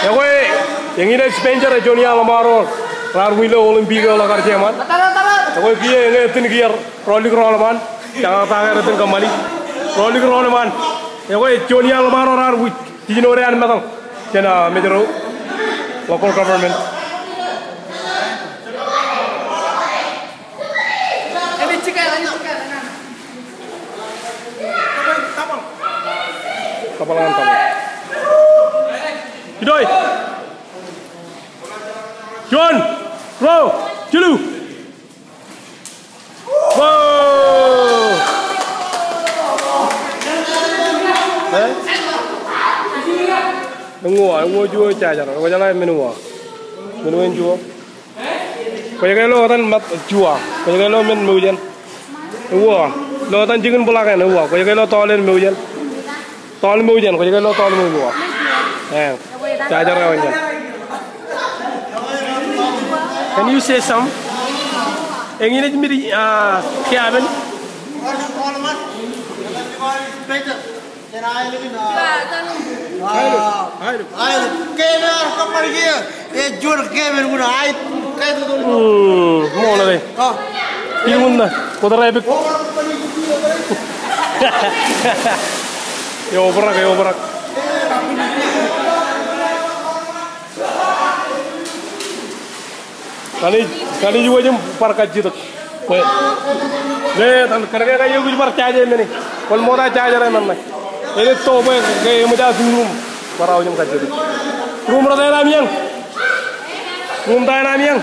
Ya kowe yang ini Spencer Johnny Alamaro rar wilo Olympic la karche man. Ya kowe piye ngetin giar rolling roll man. Jangan tangan retin kembali. Rolling roll man. Ya kowe Johnny Alamaro rar wi dinore an metal. Jena metro local government. Kapalangan kamu. Hidoi. John, row, julu. Wow. Nunggu, nunggu jual cajar. Kau jalan menu yang jual. Kau jaga lo kan mat jual. Kau jaga lo menu jen. Nunggu, lo kan jangan belakang nunggu. Kau jaga lo tolen menu jen. Tol mau jen, kau jaga lo tol mau buat. Cajar kau jen. Can you say some? Yang ini jadi cabin. Mau lagi. Ilmu dah. Kau terlebih. Ya operak. Kali juga jam parkat jitu. Kerja kayu juga parkat aja ini. Kalau mau dah cajar mana? Ini top kayak macam room. Parau jam kajitu. Room rata yang. Room tak yang.